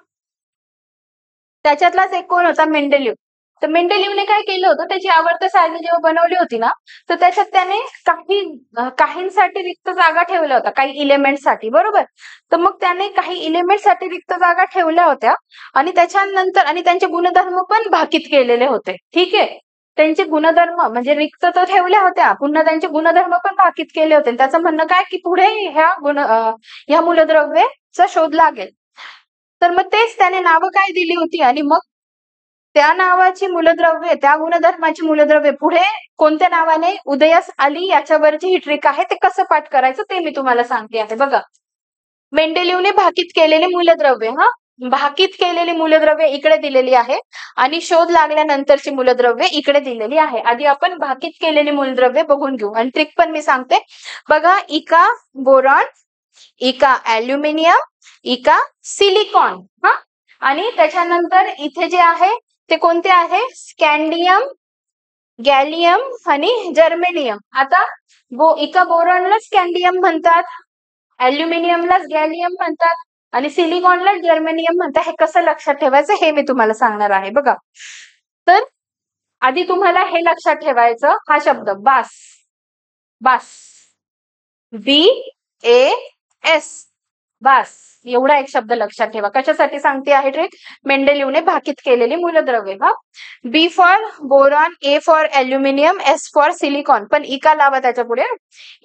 त्याच्यातलाच एक कोण होता, मेंडेलिव्ह. तर मेंडेलिव्हने काय केलं होतं, त्याची आवर्त सारणी जेव्हा बनवली होती ना, तर त्याच्यात त्याने काहींसाठी रिक्त जागा ठेवल्या होत्या, काही इलेमेंटसाठी, बरोबर. तर मग त्याने काही इलेमेंटसाठी रिक्त जागा ठेवल्या होत्या आणि त्याच्यानंतर आणि त्यांचे गुणधर्म पण भाकीत केलेले होते. ठीक आहे, त्यांचे गुणधर्म म्हणजे रिक्त तर ठेवल्या होत्या, पुन्हा त्यांचे गुणधर्म पण भाकीत केले होते. त्याचं म्हणणं काय की पुढे ह्या मूलद्रव्याचा शोध लागेल. तर मग तेच त्याने नावं काय दिली होती आणि मग त्या नावाची मूलद्रव्ये, त्या गुणधर्माची मूलद्रव्ये पुढे कोणत्या नावाने उदयास आली, याच्यावरची ही ट्रिक आहे. ते कसं पाठ करायचं ते मी तुम्हाला सांगते आहे. बघा, मेंडेलिव्हने भाकीत केलेली मूलद्रव्ये, हा भाकीत केलेली मूलद्रव्ये इकडे दिलेली आहे आणि शोध लागल्यानंतरची मूलद्रव्ये इकडे दिलेली आहे. आधी आपण भाकीत केलेली मूलद्रव्ये बघून घेऊ आणि ट्रिक पण मी सांगते. बघा, इका बोरॉन, इका ऍल्युमिनियम, इका सिलिकॉन. हा, आणि त्याच्यानंतर इथे जे आहे ते कोणते आहे, स्कॅन्डियम, गॅलियम आणि जर्मेनियम. आता इका बोरॉनला स्कॅन्डियम म्हणतात, ऍल्युमिनियमला गॅलियम म्हणतात आणि सिलिकॉनला जर्मेनियम म्हणतात. हे कसं लक्षात ठेवायचं हे मी तुम्हाला सांगणार आहे. बघा, तर आधी तुम्हाला हे लक्षात ठेवायचं, हा शब्द बास, बास, BAS, बास, एवढा एक शब्द लक्षात ठेवा. कशासाठी सांगते आहे ट्रिक, मेंडेलिव्हने भाकीत केलेली मूलद्रव्ये. हा, B for boron, A for aluminium, S for silicon, पण इका लावा त्याच्या पुढे.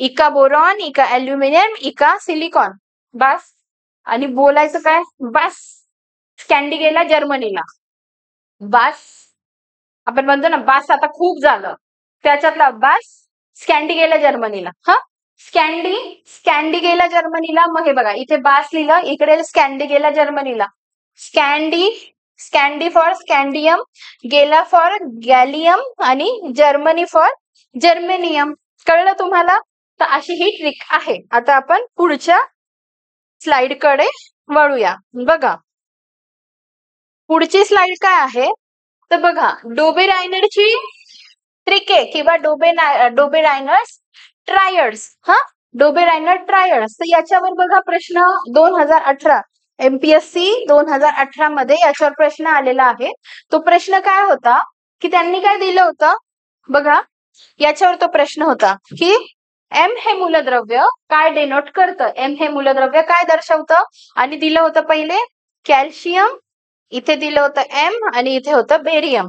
इका बोरॉन, इका ऍल्युमिनियम, इका सिलिकॉन, बास. आणि बोलायचं काय, बास. स्कॅन्डी गेला जर्मनीला, बास. आपण म्हणतो ना बास आता खूप झालं, त्याच्यातला बास स्कँडी गेला जर्मनीला. स्कँडी गेला जर्मनीला. मग हे बघा इथे बास लिहिलं, इकडे स्कँडी गेला जर्मनीला. स्कँडी फॉर स्कँडियम, गेला फॉर गॅलियम आणि जर्मनी फॉर जर्मेनियम. कळलं तुम्हाला? तर अशी ही ट्रिक आहे. आता आपण पुढच्या स्लाइड कडे वळूया. बघा पुढची स्लाइड काय आहे तर बघा डोबेरायनरची ट्रिक आहे किंवा डोबेरायनर्स ट्रायड्स. Dobereiner triads. तर याच्यावर बघा प्रश्न 2018 MPSC 2018 मध्ये याच्यावर प्रश्न आलेला आहे. तो प्रश्न काय होता की त्यांनी काय दिलं होतं बघा, याच्यावर तो प्रश्न होता की एम हे मूलद्रव्य काय डेनोट करतं, एम हे मूलद्रव्य काय दर्शवतं, आणि दिलं होतं पहिले कॅल्शियम, इथे दिलं होतं एम आणि इथे होतं बेरियम.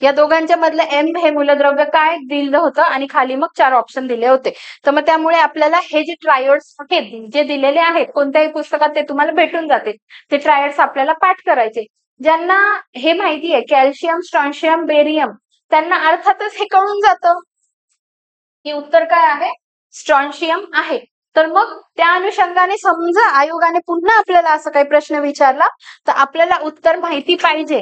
या दोघांच्या मधलं एम हे मूलद्रव्य काय दिलं होतं आणि खाली मग 4 ऑप्शन दिले होते. तर मग त्यामुळे आपल्याला हे जे ट्रायड्स आहेत जे दिलेले आहेत कोणत्याही पुस्तकात ते तुम्हाला भेटून जाते. ते ट्रायड्स आपल्याला पाठ करायचे. ज्यांना हे माहिती आहे कॅल्शियम, स्ट्रॉन्शियम, बेरियम, त्यांना अर्थातच हे कळून जातं की उत्तर काय आहे, स्ट्रॉन्शियम आहे. तर मग त्या अनुषंगाने समजा आयोगाने पुन्हा आपल्याला असं काही प्रश्न विचारला तर आपल्याला उत्तर माहिती पाहिजे.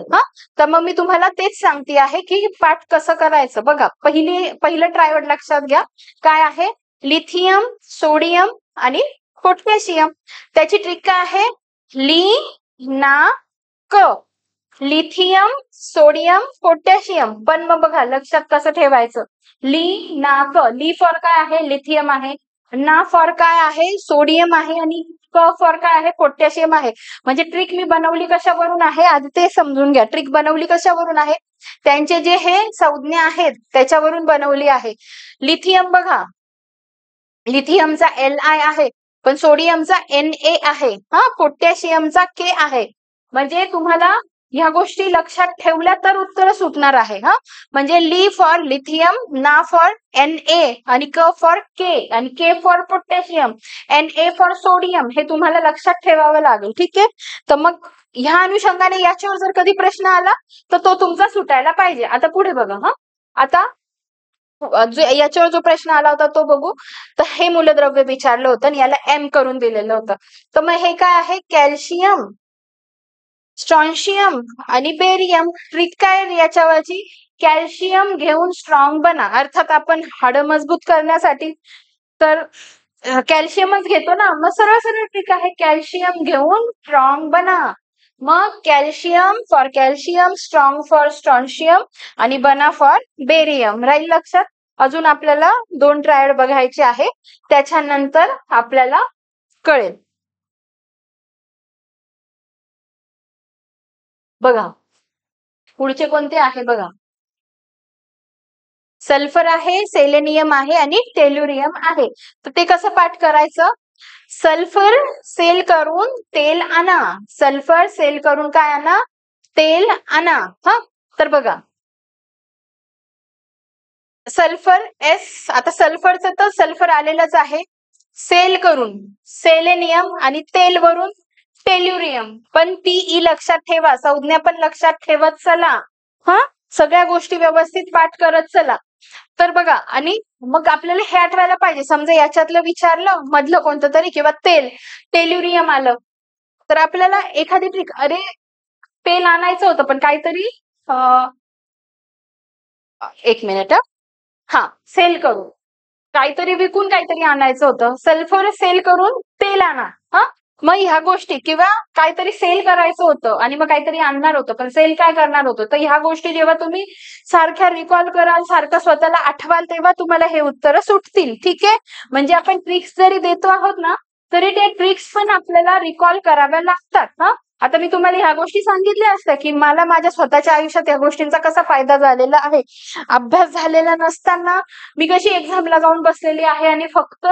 तर मग मी तुम्हाला तेच सांगते आहे की पाठ कसं करायचं. बघा पहिलं ट्रायड लक्षात घ्या. काय आहे, लिथियम, सोडियम आणि पोटॅशियम. त्याची ट्रिक काय आहे, लिथियम, सोडियम, पोटॅशियम. पण मग बघा लक्षात कसं ठेवायचं, ली फॉर काय आहे, लिथियम आहे. ना फॉर काय आहे, सोडियम आहे. आणि क फॉर काय आहे, पोटॅशियम आहे. म्हणजे ट्रिक मी बनवली कशावरून आहे आधी ते समजून घ्या. ट्रिक बनवली कशावरून आहे, त्यांचे जे हे संज्ञा आहेत त्याच्यावरून बनवली आहे. लिथियम बघा, लिथियमचा Li आहे पण सोडियमचा Na आहे. पोटॅशियमचा K आहे. म्हणजे तुम्हाला ह्या गोष्टी लक्षात ठेवल्या तर उत्तर सुटणार आहे. म्हणजे ली फॉर लिथियम, ना फॉर Na आणि क फॉर K आणि K for potassium, Na for sodium. हे तुम्हाला लक्षात ठेवावं लागेल. ठीक आहे. तर मग ह्या अनुषंगाने याच्यावर जर कधी प्रश्न आला तर तो तुमचा सुटायला पाहिजे. आता पुढे बघा. आता याच्यावर जो प्रश्न आला होता तो बघू. तर हे मूलद्रव्य विचारलं होतं आणि याला एम करून दिलेलं होतं. तर मग हे काय आहे, कॅल्शियम, स्ट्रॉन्शियम आणि बेरियम. ट्रिक काय याच्यावरची, कॅल्शियम घेऊन स्ट्रॉंग बना. अर्थात आपण हाडं मजबूत करण्यासाठी तर कॅल्शियमच घेतो ना. मग सरळ सरळ ट्रिक आहे, कॅल्शियम घेऊन स्ट्रॉंग बना. मग calcium for calcium, strong for strontium आणि बना फॉर बेरियम. राहील लक्षात. अजून आपल्याला 2 ट्रायड बघायचे आहे, त्याच्यानंतर आपल्याला कळेल. बघा पुढचे कोणते आहे बघा, सल्फर आहे, सेलेनियम आहे आणि टेल्युरियम आहे. तर ते कसं पाठ करायचं, सल्फर सेल करून तेल आणा. सल्फर सेल करून काय आणा, तेल आणा. तर बघा सल्फर एस, आता सल्फरचं तर सल्फर आलेलंच आहे. सेल करून सेलेनियम आणि तेल वरून टेल्युरियम. पण PE लक्षात ठेवा, संज्ञा पण लक्षात ठेवत चला. सगळ्या गोष्टी व्यवस्थित पाठ करत चला. तर बघा आणि मग आपल्याला हे आठवायला पाहिजे, समजा याच्यातलं विचारलं मधलं कोणतं तरी किंवा तेल, टेल्युरियम आलं तर आपल्याला एखादी ट्रिक, अरे तेल आणायचं होतं पण काहीतरी 1 मिनिट सेल करून काहीतरी विकून काहीतरी आणायचं होतं. सल्फर सेल करून तेल आणा. मग ह्या गोष्टी किंवा काहीतरी सेल करायचं होतं आणि मग काहीतरी आणणार होतं पण सेल काय करणार होतं. तर ह्या गोष्टी जेव्हा तुम्ही सारख्या रिकॉल कराल, सारखं स्वतःला आठवाल, तेव्हा तुम्हाला हे उत्तर सुटतील. ठीक आहे. म्हणजे आपण ट्रिक्स जरी देतो आहोत ना तरी ते ट्रिक्स पण आपल्याला रिकॉल कराव्या लागतात. आता मी तुम्हाला ह्या गोष्टी सांगितल्या असत्या की मला माझ्या स्वतःच्या आयुष्यात या गोष्टींचा कसा फायदा झालेला आहे. अभ्यास झालेला नसताना मी कशी एक्झाम लगावून बसलेली आहे आणि फक्त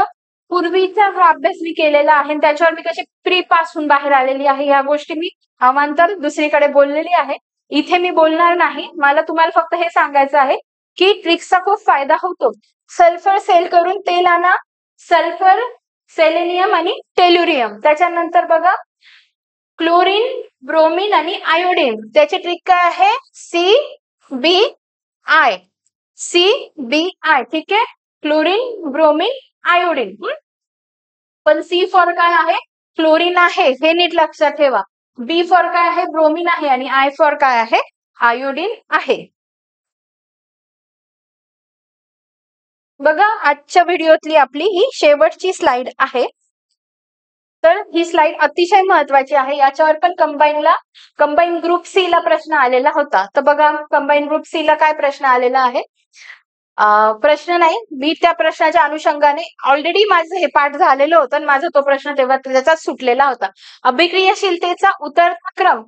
पूर्वीचा जो अभ्यास मी केलेला आहे त्याच्यावर मी कशी प्री पासून बाहेर आलेली आहे, ह्या गोष्टी मी अवांतर दुसरीकडे बोललेली आहे. इथे मी बोलणार नाही. मला तुम्हाला फक्त हे सांगायचं आहे की ट्रिक्सचा खूप फायदा होतो. सल्फर सेल करून तेल आणा, सल्फर, सेलेनियम आणि टेल्युरियम. त्याच्यानंतर बघा क्लोरीन, ब्रोमीन आणि आयोडीन. त्याची ट्रिक काय आहे, CB आय, CBI, ठीक आहे. Chlorine, bromine, iodine. पण सी फॉर काय आहे? क्लोरीन आहे, हे नीट लक्षात ठेवा. बी फॉर काय आहे? ब्रोमीन आहे. आणि आय फॉर काय आहे? आयोडीन आहे. बघा, आजच्या व्हिडिओतली आपली ही शेवटची स्लाइड आहे. तर ही स्लाइड अतिशय महत्वाची आहे. याच्यावर पण कंबाईन ग्रुप सी ला प्रश्न आलेला होता. तर बघा, कंबाईन ग्रुप सी ला काय प्रश्न आलेला आहे? प्रश्न नाही, मी त्या प्रश्नाच्या अनुषंगाने ऑलरेडी माझं हे पाठ झालेलं होतं आणि माझा तो प्रश्न तेव्हा त्याचा सुटलेला होता. अभिक्रियाशीलतेचा उतरता क्रम.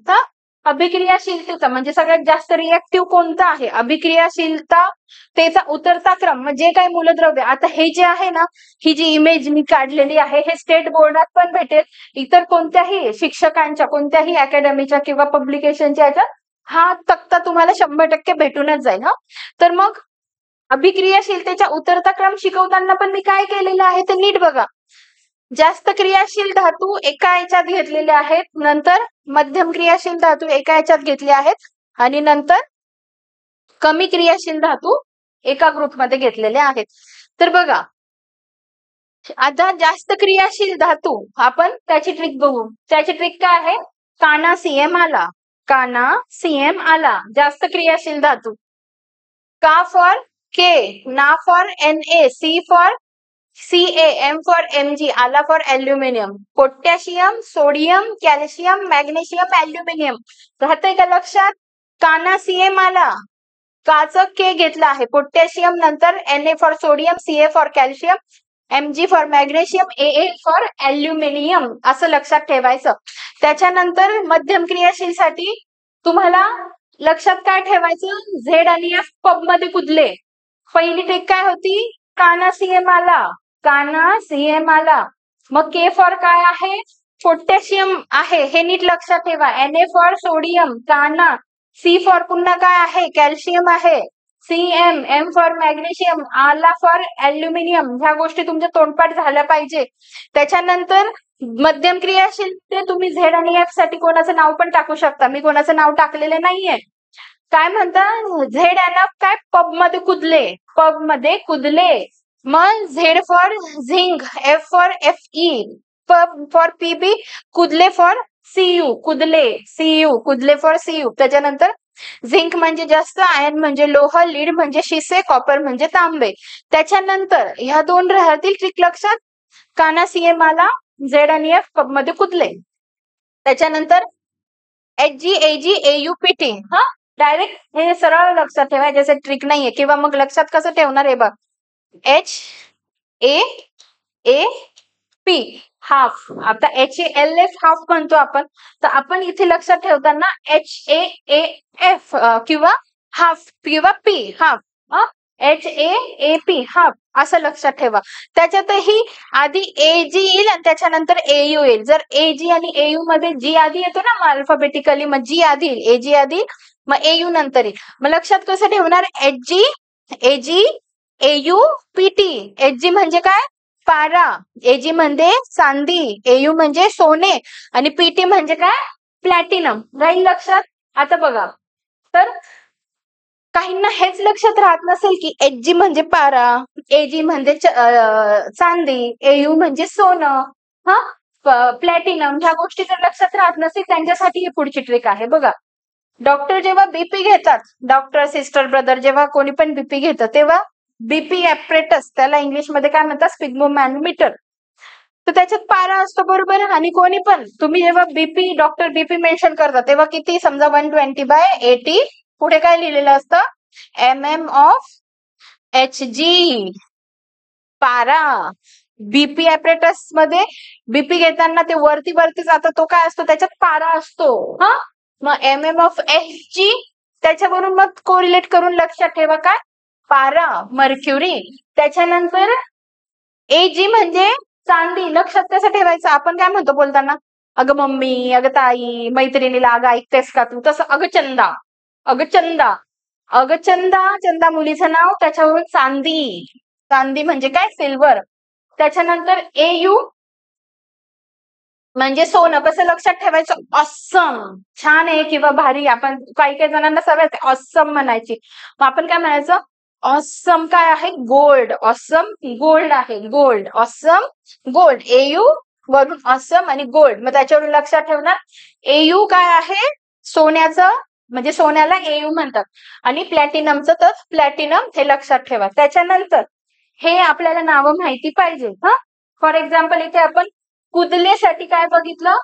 अभिक्रियाशीलतेचा म्हणजे सगळ्यात जास्त रिएक्टिव्ह कोणता आहे? अभिक्रियाशीलतेचा उतरता क्रम म्हणजे काय? मूलद्रव्य. आता हे जे आहे ना, ही जी इमेज मी काढलेली आहे, हे स्टेट बोर्डात पण भेटेल, इतर कोणत्याही शिक्षकांच्या, कोणत्याही अकॅडमीच्या किंवा पब्लिकेशनच्या याच्यात हा तक्ता तुम्हाला 100% भेटूनच जाईल. हा, तर मग अभिक्रियाशीलतेच्या उतरता क्रम शिकवताना पण मी काय केलेलं आहे ते नीट बघा. जास्त क्रियाशील धातू एका याच्यात घेतलेले आहेत, नंतर मध्यम क्रियाशील धातू एका याच्यात घेतले आहेत, आणि नंतर कमी क्रियाशील धातू एका ग्रुपमध्ये घेतलेले आहेत. तर बघा, आता जास्त क्रियाशील धातू आपण त्याची ट्रिक बघू. त्याची ट्रिक काय आहे? काना सीएम आला, काना सीएम आला, जास्त क्रियाशील धातू. का फॉर के, ना फॉर Na, सी for Ca, M for Mg, आला for aluminium. Potassium, sodium, calcium, magnesium, aluminium. राहतंय का लक्षात? काना सीएम आला, काच के घेतला आहे, पोटॅशियम, नंतर Na for sodium, Ca for calcium, Mg for magnesium, Aa for aluminium, असं लक्षात ठेवायचं. त्याच्यानंतर मध्यम क्रियाशीलसाठी तुम्हाला लक्षात काय ठेवायचं? झेड आणि एफ पब मध्ये कुदले. पहिली ट्रिक काय होती? काना सीएम आला, काना सीएम आला. मग के फॉर काय आहे? पोटॅशियम आहे, हे नीट लक्षात ठेवा. Na फॉर सोडियम, काना. सी फॉर पुन्हा काय आहे? कॅल्शियम आहे, Cm. M फॉर मॅग्नेशियम, आला फॉर अल्युमिनियम. ह्या गोष्टी तुमच्या तोंडपाठ झाल्या पाहिजे. त्याच्यानंतर मध्यम क्रियाशील ते तुम्ही झेड आणि एफ साठी कोणाचं नाव पण टाकू शकता. मी कोणाचं नाव टाकलेलं नाहीये. काय म्हणता? झेड एन एफ काय? पब मध्ये कुदले, पब मध्ये कुदले. मग Z for zinc, F for Fe, pub for PB, कुदले फॉर Cu, कुदले, Cu, कुदले फॉर Cu. त्याच्यानंतर झिंक म्हणजे जास्त, आयर्न म्हणजे लोह, लीड म्हणजे शिसे, कॉपर म्हणजे तांबे. त्याच्यानंतर ह्या दोन राहतील ट्रिक लक्षात. काना सीएम आला, झेड आणि एफ पब मध्ये कुदले. त्याच्यानंतर Hg, Ag, Au, Pt. हा, डायरेक्ट हे सरळ लक्षात ठेवा, ज्याचे ट्रिक नाहीये. किंवा मग लक्षात कसं ठेवणार आहे बघ. HAAP half. आता HALF हाफ म्हणतो आपण, तर आपण इथे लक्षात ठेवताना HAAF किंवा हाफ किंवा P हाफ, HAAP हाफ असं लक्षात ठेवा. त्याच्यातही आधी AG येईल आणि त्याच्यानंतर AU येईल. जर AG आणि AU मध्ये G आधी येतो ना अल्फाबेटिकली, मग G आधी येईल, AG आधी, मग AU नंतर येईल. मग लक्षात कसं ठेवणार? HG, AG, AU, PT. HG म्हणजे काय? पारा. Ag म्हणजे चांदी, AU म्हणजे सोने, आणि PT म्हणजे काय? प्लॅटिनम. राहील लक्षात? आता बघा, तर काहींना हेच लक्षात राहत नसेल की Hg म्हणजे पारा, Ag म्हणजे चांदी, AU म्हणजे सोनं, हा, प्लॅटिनम. ह्या गोष्टी जर लक्षात राहत नसेल त्यांच्यासाठी ही पुढची ट्रिक आहे. बघा, डॉक्टर जेव्हा बीपी घेतात, डॉक्टर, सिस्टर, ब्रदर जेव्हा कोणी पण बीपी घेतं, तेव्हा बीपी ॲपरेटस, त्याला इंग्लिश मध्ये काय म्हणतात? स्पिग्मोमॅनोमीटर. तर त्याच्यात पारा असतो, बरोबर. आणि कोणी पण तुम्ही जेव्हा बीपी, डॉक्टर बीपी मेन्शन करतात, तेव्हा किती? समजा 120/80, पुढे काय लिहिलेलं असतं? MM ऑफ Hg, पारा. बीपी ॲपरेटस मध्ये बीपी घेताना ते वरती जातं, तो काय असतो? त्याच्यात पारा असतो. हा, मग MM ऑफ Hg, त्याच्यावरून मग कोरिलेट करून लक्षात ठेवा काय? पारा, मर्क्युरी. त्याच्यानंतर Ag म्हणजे चांदी. लक्षात कसं ठेवायचं? आपण काय म्हणतो बोलताना? अगं मम्मी, अगं ताई, मैत्रिणीला अगं ऐकतेस का तू? तसं अगं चंदा, अगं चंदा, अगं चंदा. चंदा मुलीचं नाव, त्याच्यावरून चांदी. चांदी म्हणजे काय? सिल्वर. त्याच्यानंतर AU, म्हणजे सोनं कसं लक्षात ठेवायचं, ऑसम, छान आहे किंवा भारी. आपण काही काही जणांना सवय ऑसम म्हणायची, मग आपण काय म्हणायचं, ऑसम काय आहे, गोल्ड. ऑसम गोल्ड आहे, गोल्ड. ऑसम गोल्ड, एयू वरून ऑसम आणि गोल्ड, मग त्याच्यावरून लक्षात ठेवणार. एयू काय आहे, सोन्याचं, म्हणजे सोन्याला एयू म्हणतात. आणि प्लॅटिनमचं तर प्लॅटिनम, हे लक्षात ठेवा. त्याच्यानंतर हे आपल्याला नावं माहिती पाहिजे. हा, फॉर एक्झाम्पल इथे आपण कुदलेसाठी काय बघितलं,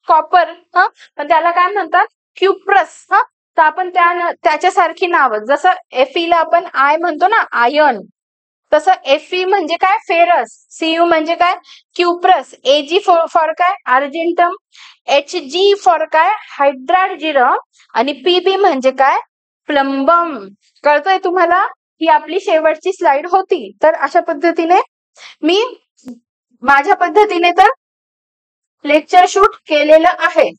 कॉपर. हा, पण त्याला काय म्हणतात, क्युप्रस. हा, तर आपण त्याच्यासारखी नावं, जसं एफईला आपण आय म्हणतो ना, आयर्न, तसं एफई म्हणजे काय, फेरस. सीयू म्हणजे काय, क्युप्रस. एजी फॉर काय, अर्जेंटम. एच जी फॉर काय, हायड्रार्जिरम. आणि पीबी म्हणजे काय, प्लंबम. कळतंय तुम्हाला? ही आपली शेवटची स्लाइड होती. तर अशा पद्धतीने मी माझ्या पद्धतीने तर लेक्चर शूट केलेलं आहे.